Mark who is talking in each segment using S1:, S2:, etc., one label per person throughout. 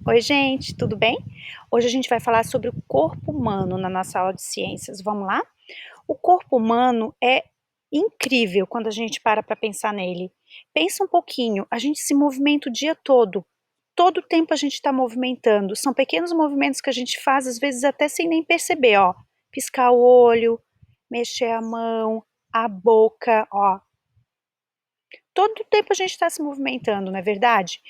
S1: Oi, gente, tudo bem? Hoje a gente vai falar sobre o corpo humano na nossa aula de ciências. Vamos lá? O corpo humano é incrível quando a gente para pensar nele. Pensa um pouquinho, a gente se movimenta o dia todo. Todo o tempo a gente está movimentando. São pequenos movimentos que a gente faz, às vezes até sem nem perceber, ó. Piscar o olho, mexer a mão, a boca, ó. Todo o tempo a gente está se movimentando, não é verdade?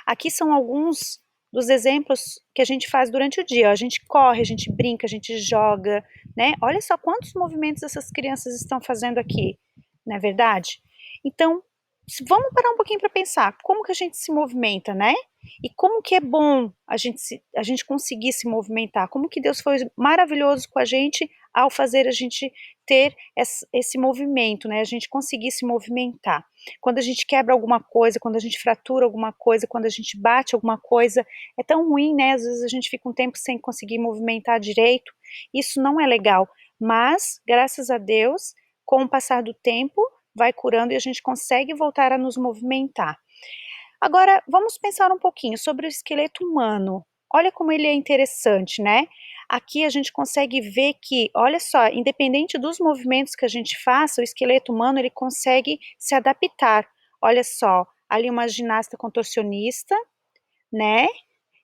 S1: Aqui são alguns dos exemplos que a gente faz durante o dia. A gente corre, a gente brinca, a gente joga, né? Olha só quantos movimentos essas crianças estão fazendo aqui, não é verdade? Então, vamos parar um pouquinho para pensar como que a gente se movimenta, né? E como que é bom a gente conseguir se movimentar, como que Deus foi maravilhoso com a gente ao fazer a gente ter esse movimento, né? A gente conseguir se movimentar. Quando a gente quebra alguma coisa, quando a gente fratura alguma coisa, quando a gente bate alguma coisa, é tão ruim, né? Às vezes a gente fica um tempo sem conseguir movimentar direito, isso não é legal, mas, graças a Deus, com o passar do tempo, vai curando e a gente consegue voltar a nos movimentar. Agora, vamos pensar um pouquinho sobre o esqueleto humano. Olha como ele é interessante, né? Aqui a gente consegue ver que, olha só, independente dos movimentos que a gente faça, o esqueleto humano ele consegue se adaptar. Olha só, ali uma ginasta contorcionista, né?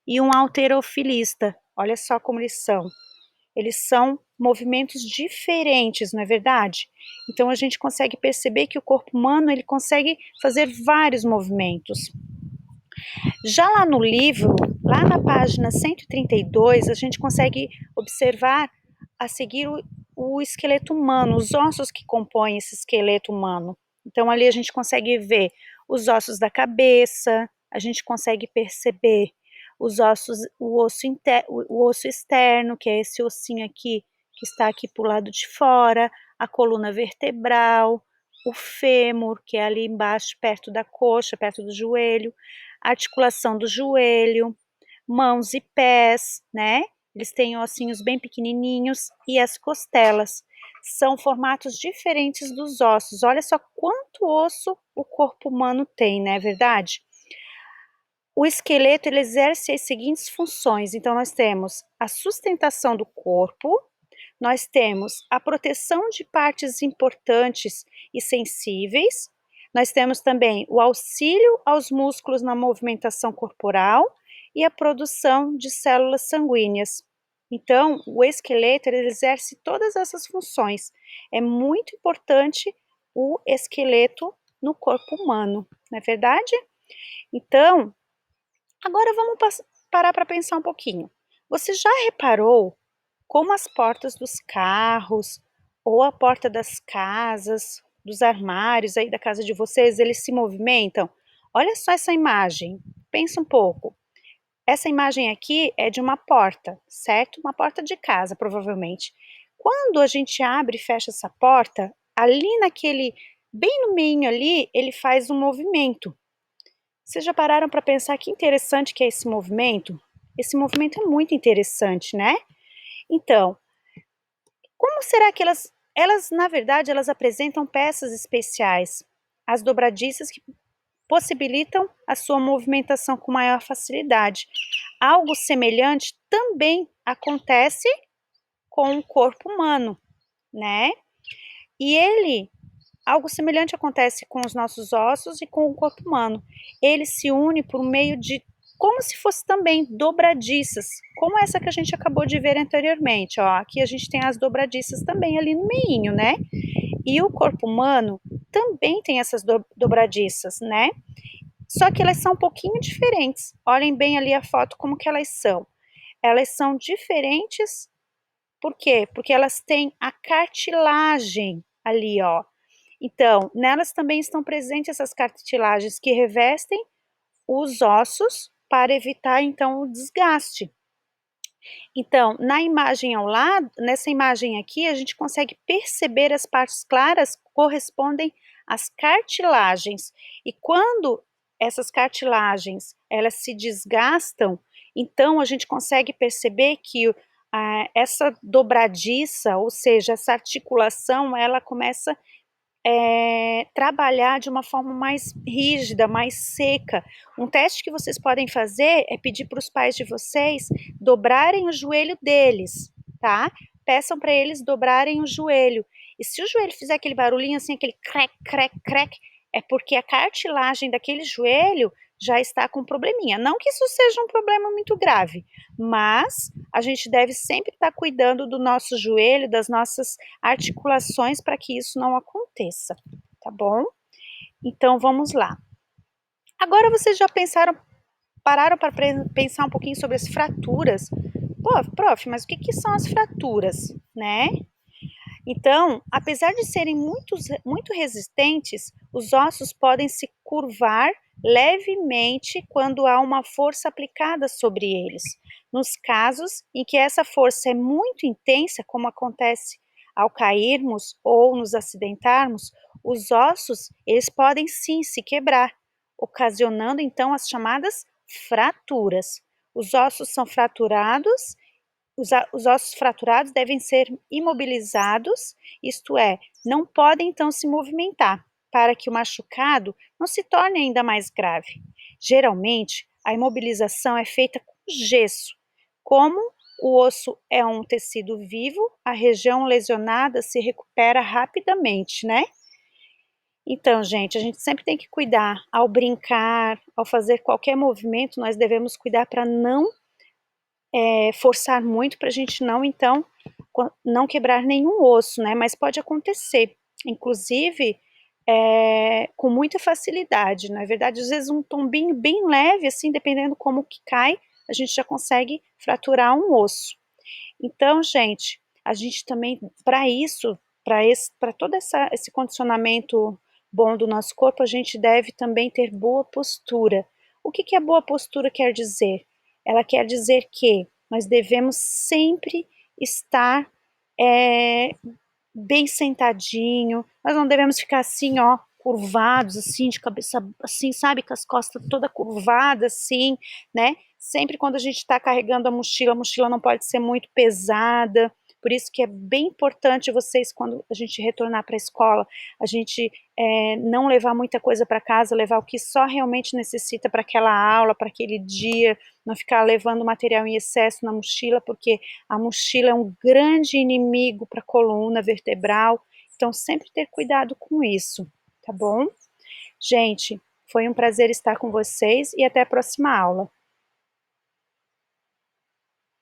S1: E um halterofilista. Olha só como eles são. Eles são movimentos diferentes, não é verdade? Então a gente consegue perceber que o corpo humano ele consegue fazer vários movimentos. Já lá no livro, lá na página 132, a gente consegue observar a seguir o esqueleto humano, os ossos que compõem esse esqueleto humano. Então ali a gente consegue ver os ossos da cabeça, a gente consegue perceber os ossos, o osso externo, que é esse ossinho aqui, que está aqui para o lado de fora, a coluna vertebral, o fêmur, que é ali embaixo, perto da coxa, perto do joelho, a articulação do joelho, mãos e pés, né? Eles têm ossinhos bem pequenininhos e as costelas. São formatos diferentes dos ossos. Olha só quanto osso o corpo humano tem, não é verdade? O esqueleto ele exerce as seguintes funções. Então, nós temos a sustentação do corpo, nós temos a proteção de partes importantes e sensíveis, nós temos também o auxílio aos músculos na movimentação corporal e a produção de células sanguíneas. Então, o esqueleto ele exerce todas essas funções. É muito importante o esqueleto no corpo humano, não é verdade? Então, agora vamos parar para pensar um pouquinho. Você já reparou como as portas dos carros ou a porta das casas, dos armários aí da casa de vocês, eles se movimentam? Olha só essa imagem, pensa um pouco. Essa imagem aqui é de uma porta, certo? Uma porta de casa, provavelmente. Quando a gente abre e fecha essa porta, ali naquele, bem no meio ali, ele faz um movimento. Vocês já pararam para pensar que interessante que é esse movimento? Esse movimento é muito interessante, né? Então, como será que elas na verdade, elas apresentam peças especiais, as dobradiças que possibilitam a sua movimentação com maior facilidade. Algo semelhante também acontece com o corpo humano, né? E algo semelhante acontece com os nossos ossos e com o corpo humano. Ele se une por meio de como se fosse também dobradiças, como essa que a gente acabou de ver anteriormente, ó. Aqui a gente tem as dobradiças também ali no meinho, né? E o corpo humano também tem essas dobradiças, né? Só que elas são um pouquinho diferentes. Olhem bem ali a foto como que elas são. Elas são diferentes, por quê? Porque elas têm a cartilagem ali, ó. Então, nelas também estão presentes essas cartilagens que revestem os ossos para evitar então o desgaste. Então, na imagem ao lado, nessa imagem aqui, a gente consegue perceber as partes claras correspondem às cartilagens. E quando essas cartilagens elas se desgastam, então a gente consegue perceber que essa dobradiça, ou seja, essa articulação, ela começa trabalhar de uma forma mais rígida, mais seca. Um teste que vocês podem fazer é pedir para os pais de vocês dobrarem o joelho deles, tá? Peçam para eles dobrarem o joelho. E se o joelho fizer aquele barulhinho assim, aquele crec, crec, crec, é porque a cartilagem daquele joelho já está com probleminha. Não que isso seja um problema muito grave, mas a gente deve sempre estar cuidando do nosso joelho, das nossas articulações para que isso não aconteça, tá bom? Então vamos lá. Agora vocês já pararam para pensar um pouquinho sobre as fraturas? Pô, prof, mas o que são as fraturas, né? Então, apesar de serem muito resistentes, os ossos podem se curvar levemente quando há uma força aplicada sobre eles. Nos casos em que essa força é muito intensa, como acontece ao cairmos ou nos acidentarmos, os ossos eles podem sim se quebrar, ocasionando então as chamadas fraturas. Os ossos são fraturados, os ossos fraturados devem ser imobilizados, isto é, não podem então se movimentar, para que o machucado não se torne ainda mais grave. Geralmente, a imobilização é feita com gesso. Como o osso é um tecido vivo, a região lesionada se recupera rapidamente, né? Então, gente, a gente sempre tem que cuidar ao brincar, ao fazer qualquer movimento, nós devemos cuidar para não forçar muito para a gente não, então, não quebrar nenhum osso, né? Mas pode acontecer, inclusive, com muita facilidade. Na verdade, às vezes um tombinho bem leve, assim, dependendo como que cai, a gente já consegue fraturar um osso. Então, gente, a gente também, para isso, para todo esse condicionamento bom do nosso corpo, a gente deve também ter boa postura. O que a boa postura quer dizer? Ela quer dizer que nós devemos sempre estar é, bem sentadinho, nós não devemos ficar assim, ó, curvados, assim, de cabeça, assim, sabe, com as costas toda curvada, assim, né? Sempre quando a gente está carregando a mochila não pode ser muito pesada, por isso que é bem importante vocês, quando a gente retornar para a escola, a gente não levar muita coisa para casa, levar o que só realmente necessita para aquela aula, para aquele dia, não ficar levando material em excesso na mochila, porque a mochila é um grande inimigo para a coluna vertebral, então sempre ter cuidado com isso, tá bom? Gente, foi um prazer estar com vocês e até a próxima aula.